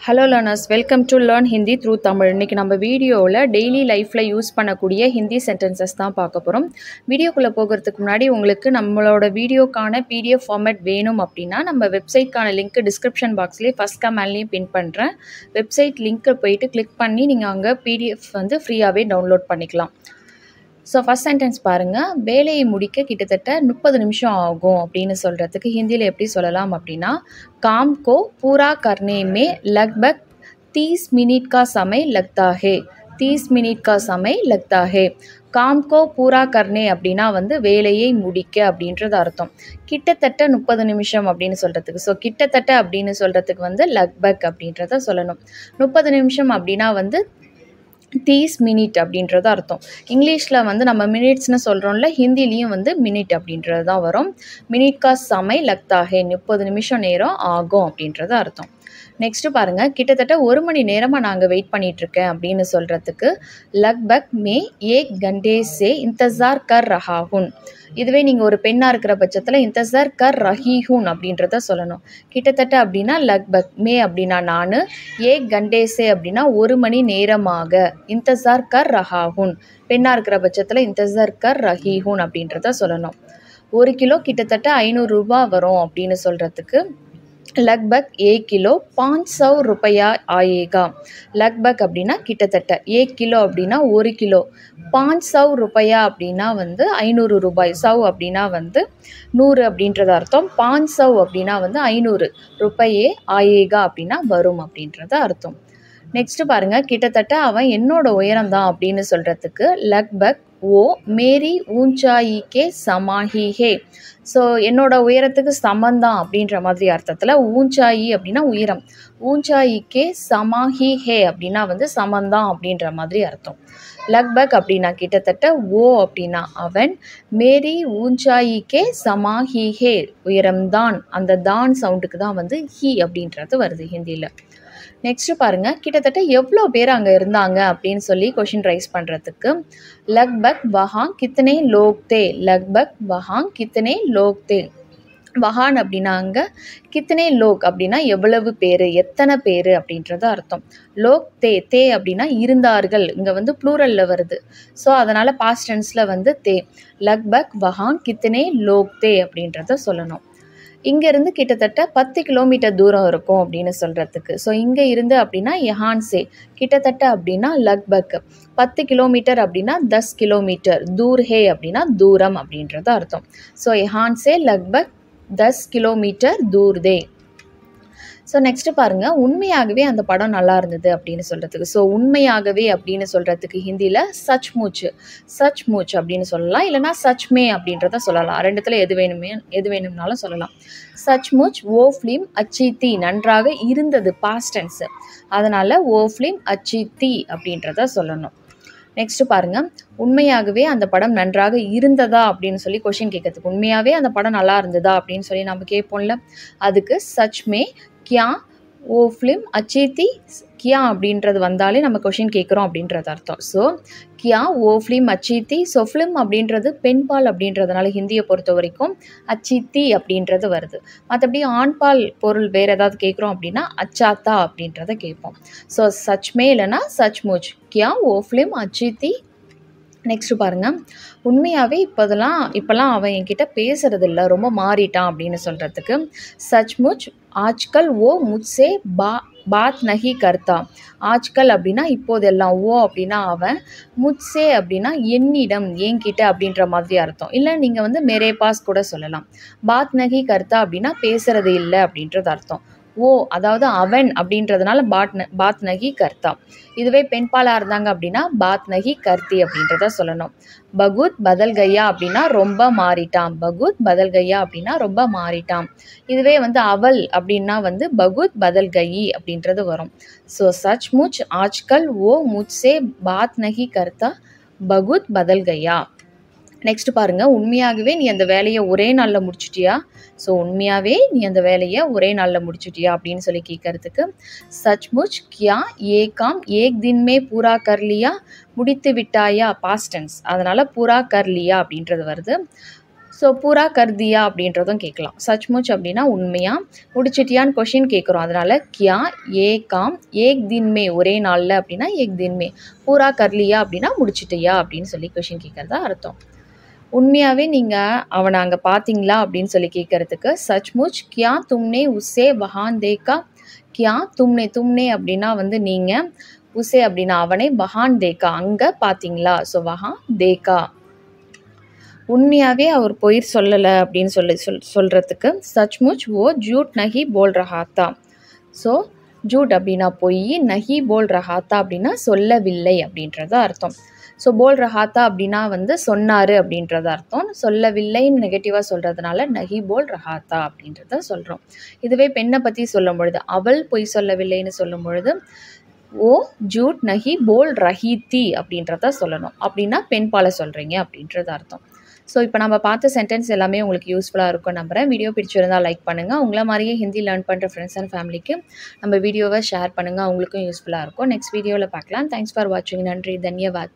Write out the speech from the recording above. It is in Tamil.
Hello learners, welcome to Learn Hindi through Tamil. இன்னைக்கு நம்ம வீடியோவில் டெய்லி லைஃப்பில் யூஸ் பண்ணக்கூடிய ஹிந்தி சென்டென்சஸ் தான் பார்க்க போகிறோம். வீடியோக்குள்ளே போகிறதுக்கு முன்னாடி உங்களுக்கு நம்மளோட வீடியோக்கான பிடிஎஃப் ஃபார்மேட் வேணும் அப்படின்னா நம்ம வெப்சைட்கான லிங்க் டிஸ்கிரிப்ஷன் பாக்ஸ்லேயே ஃபஸ்ட் கமெண்ட்லேயும் பின் பண்ணுறேன். வெப்சைட் லிங்க்கை போயிட்டு கிளிக் பண்ணி நீங்கள் அங்கே பிடிஎஃப் ஃப்ரீயாகவே டவுன்லோட் பண்ணிக்கலாம். ஸோ ஃபஸ்ட் சென்டென்ஸ் பாருங்கள், வேலையை முடிக்க கிட்டத்தட்ட 30 நிமிஷம் ஆகும் அப்படின்னு சொல்கிறதுக்கு ஹிந்தியில் எப்படி சொல்லலாம் அப்படின்னா, काम को पूरा करने में लगभग 30 मिनट का समय लगता है. 30 मिनट का समय लगता है. काम को पूरा करने அப்படின்னா வேலையை முடிக்க அப்படின்றது அர்த்தம். கிட்டத்தட்ட 30 நிமிஷம் அப்படின்னு சொல்கிறதுக்கு, ஸோ கிட்டத்தட்ட அப்படின்னு சொல்கிறதுக்கு லக்பக் அப்படின்றத சொல்லணும். 30 நிமிஷம் அப்படின்னா 30 மினிட் அப்படின்றது அர்த்தம். இங்கிலீஷில் நம்ம மினிட்ஸ்னு சொல்கிறோம்ல, ஹிந்திலையும் மினிட் அப்படின்றது தான் வரும். மினிட் கா சமை லக்தாகே, 30 நிமிஷம் நேரம் ஆகும் அப்படின்றது அர்த்தம். நெக்ஸ்ட்டு பாருங்கள், கிட்டத்தட்ட 1 மணி நேரமாக நாங்கள் வெயிட் பண்ணிகிட்ருக்கேன் அப்படின்னு சொல்கிறதுக்கு லக்பக் மே ஏக் கண்டே சே இந்தசார் கர் ரஹாஹுன். இதுவே நீங்கள் ஒரு பெண்ணாக இருக்கிற பட்சத்தில் இந்தசார் கர் ரஹீஹுன் அப்படின்றத சொல்லணும். கிட்டத்தட்ட அப்படின்னா லக்பக், மே அப்படின்னா நான், ஏக் கண்டே சே அப்படின்னா 1 மணி நேரமாக, இந்தசார் கர் ரஹாஹுன் பெண்ணாக இருக்கிற பட்சத்தில் இந்தசார் கர் ரஹீஹுன் அப்படின்றத சொல்லணும். 1 கிலோ கிட்டத்தட்ட 500 ரூபாய் வரும் அப்படின்னு சொல்கிறதுக்கு लगभग 1 किलो 500 रुपया आएगा. लगभग அப்படின்னா கிட்டத்தட்ட, 1 கிலோ அப்படின்னா 1 கிலோ, 500 रुपया அப்படின்னா 500 ரூபாய், சவ் அப்படின்னா 100 அப்படின்றது அர்த்தம், 500 அப்படின்னா 500, ரூபாயே ஆயேகா அப்படின்னா வரும் அப்படின்றது அர்த்தம். நெக்ஸ்ட்டு பாருங்கள், கிட்டத்தட்ட அவன் என்னோட உயரம் தான் அப்படின்னு சொல்கிறதுக்கு லக்பக் ஓ மேரி ஊஞ்சாயிக்கே சமாஹி ஹே. ஸோ என்னோட உயரத்துக்கு சமந்தான் அப்படின்ற மாதிரி அர்த்தத்தில், ஊஞ்சாயி அப்படின்னா உயரம், ஊஞ்சாயிக்கே சமாஹி ஹே அப்படின்னா சமந்தான் அப்படின்ற மாதிரி அர்த்தம். லக்பக் அப்படின்னா கிட்டத்தட்ட, ஓ அப்படின்னா அவன், மேரி ஊஞ்சாயிக்கே சமாஹி ஹே உயரம்தான், அந்த தான் சவுண்டுக்கு தான் ஹி அப்படின்றது வருது ஹிந்தியில். நெக்ஸ்ட்டு பாருங்கள், கிட்டத்தட்ட எவ்வளோ பேர் அங்கே இருந்தாங்க அப்படின்னு சொல்லி கொஷின் ரைஸ் பண்ணுறதுக்கு லக்பக் வஹாங் கித்தனே லோக் தே. லக்பக் வஹாங் கித்தனே லோக் தே. வஹான் அப்படின்னா அங்கே, கித்தனே லோக் அப்படின்னா எவ்வளவு பேர், எத்தனை பேர் அப்படின்றது அர்த்தம். லோக் தே, தே அப்படின்னா இருந்தார்கள், இங்கே ப்ளூரலில் வருது, ஸோ அதனால் பாஸ்ட் டென்ஸில் தே. லக்பக் வஹாங் கித்தனே லோக் தே அப்படின்றத சொல்லணும். இங்கேருந்து கிட்டத்தட்ட 10 கிலோமீட்டர் தூரம் இருக்கும் அப்படின்னு சொல்கிறதுக்கு, ஸோ இங்கே இருந்து அப்படின்னா யஹான் சே, கிட்டத்தட்ட அப்படின்னா லக்பக், 10 கிலோமீட்டர் அப்படின்னா 10 கிலோமீட்டர், தூர் ஹே அப்படின்னா தூரம் அப்படின்றது அர்த்தம். ஸோ யஹான் சே லக்பக் 10 கிலோமீட்டர் தூர் தே. ஸோ நெக்ஸ்ட்டு பாருங்கள், உண்மையாகவே அந்த படம் நல்லா இருந்தது அப்படின்னு சொல்கிறதுக்கு, ஸோ உண்மையாகவே அப்படின்னு சொல்கிறதுக்கு ஹிந்தியில் சச் மூச் அப்படின்னு சொல்லலாம், இல்லைனா சச்மே அப்படின்றத சொல்லலாம். ரெண்டுத்தில் எது வேணும்னாலும் சொல்லலாம். சச் மூச் ஓ ஃபிலிம் அச்சி தி, நன்றாக இருந்தது பாஸ்ட் டென்ஸ், அதனால் ஓ ஃபிலிம் அச்சி தி அப்படின்றத சொல்லணும். நெக்ஸ்ட்டு பாருங்கள், உண்மையாகவே அந்த படம் நன்றாக இருந்ததா அப்படின்னு சொல்லி கொஷின் கேட்கறதுக்கு, உண்மையாகவே அந்த படம் நல்லா இருந்ததா அப்படின்னு சொல்லி நம்ம கேட்போம்ல, அதுக்கு சச்மே கியா ஓ ஃபிலிம் அச்சி தி, கியா அப்படின்றது வந்தாலே நம்ம கொஷின் கேட்குறோம் அப்படின்றது அர்த்தம். ஸோ கியா ஓ ஃபிலிம் அச்சி தி, ஸோ ஃபிலிம் அப்படின்றது பெண்பால் அப்படின்றதுனால ஹிந்தியை பொறுத்த வரைக்கும் அச்சி தி அப்படின்றது வருது. மற்றபடி ஆண்பால் பொருள் வேறு ஏதாவது கேட்குறோம் அப்படின்னா அச்சாத்தா அப்படின்றத கேட்போம். ஸோ சச்மே இல்லைனா சச் மூச், கியா ஓ ஃபிலிம் அச்சி தி. நெக்ஸ்ட்டு பாருங்கள், உண்மையாகவே இப்போல்லாம் அவன் என்கிட்ட பேசுகிறது இல்லை, ரொம்ப மாறிட்டான் அப்படின்னு சொல்கிறதுக்கு சச்முச் ஆஜ்கல் ஓ முட்சே பாத் நஹி கர்த்தா. ஆஜ்கல் அப்படின்னா இப்போதெல்லாம், ஓ அப்படின்னா அவன், முட்சே அப்படின்னா என்னிடம், என்கிட்ட அப்படின்ற மாதிரி அர்த்தம். இல்லை நீங்கள் மேரே பாஸ் கூட சொல்லலாம். பாத் நஹி கர்த்தா அப்படின்னா பேசுகிறது இல்லை அப்படின்றது அர்த்தம். ஓ அதாவது அவன் அப்படின்றதுனால பாத் நகி கர்த்தா. இதுவே பெண்பாலாக இருந்தாங்க அப்படின்னா பாத் நகி கர்த்தி அப்படின்றத சொல்லணும். பகுத் பதல் கையா அப்படின்னா ரொம்ப மாறிட்டான், பகுத் பதல் கையா அப்படின்னா ரொம்ப மாறிட்டான். இதுவே அவள் அப்படின்னா பகுத் பதல் கயி அப்படின்றது வரும். ஸோ சச் முச் ஆஜ்கல் ஓ முச்சே பாத் நகி கர்த்தா, பகுத் பதல் கையா. நெக்ஸ்ட் பாருங்கள், உண்மையாகவே நீ அந்த வேலையை ஒரே நாளில் முடிச்சிட்டியா. ஸோ உண்மையாகவே நீ அந்த வேலையை ஒரே நாளில் முடிச்சிட்டியா அப்படின்னு சொல்லி கேட்கறதுக்கு சச்முச் கியா ஏ காம் ஏக் தின்மே பூரா கர்லியா, முடித்து விட்டாயா பாஸ்ட் டென்ஸ், அதனால் பூரா கர்லியா அப்படின்றது வருது. ஸோ பூரா கர்தியா அப்படின்றதும் கேட்கலாம். சச்முச் அப்படின்னா உண்மையாக, முடிச்சிட்டியான்னு கொஷின் கேட்குறோம். அதனால் கியா ஏ காம் ஏக் தின்மே ஒரே நாளில் அப்படின்னா ஏக் தின்மே, பூரா கர்லியா அப்படின்னா முடிச்சிட்டியா அப்படின்னு சொல்லி கொஷின் கேட்குறதா அர்த்தம். உண்மையாகவே நீங்கள் அவனை அங்கே பார்த்தீங்களா அப்படின்னு சொல்லி கேட்குறதுக்கு சச்முச் கியா தும்னே உஸ்ஸே வஹான் தேக்கா, கியா தும்னே தும்னே அப்படின்னா வந்து நீங்கள், உஸ்ஸே அப்படின்னா அவனை, வஹான் தேக்கா அங்கே பார்த்தீங்களா, ஸோ வஹான் தேக்கா. உண்மையாகவே அவர் பொய் சொல்லலை அப்படின்னு சொல்கிறதுக்கு சச்முச் ஓ ஜூட் நஹி போல் ரஹாத்தா. ஸோ ஜூட் அப்படின்னா பொய், நஹி போல் ரஹாத்தா அப்படின்னா சொல்லவில்லை அப்படின்றது அர்த்தம். ஸோ போல் ரஹாத்தா அப்படின்னா வந்து சொன்னார் அப்படின்றது அர்த்தம். சொல்லவில்லைன்னு நெகட்டிவாக சொல்கிறதுனால நஹி போல் ரஹாத்தா அப்படின்றத சொல்கிறோம். இதுவே பெண்ணை பற்றி சொல்லும் பொழுது, அவள் பொய் சொல்லவில்லைன்னு சொல்லும் பொழுது ஓ ஜூட் நஹி போல் ரஹீத்தி அப்படின்றத சொல்லணும். அப்படின்னா பெண் பாலை சொல்கிறீங்க அப்படின்றது அர்த்தம். ஸோ இப்போ நம்ம பார்த்த சென்டென்ஸ் எல்லாமே உங்களுக்கு யூஸ்ஃபுல்லாக இருக்கும் நம்புகிறேன். வீடியோ பிடிச்சிருந்தால் லைக் பண்ணுங்கள். உங்களை மாதிரியே ஹிந்தி லேர்ன் பண்ணுற ஃப்ரெண்ட்ஸ் அண்ட் ஃபேமிலிக்கு நம்ம வீடியோவை ஷேர் பண்ணுங்கள். அவங்களுக்கும் யூஸ்ஃபுல்லாக இருக்கும். நெக்ஸ்ட் வீடியோவில் பார்க்கலாம். தேங்க்ஸ் ஃபார் வாட்சிங். நன்றி, தன்யவாத்.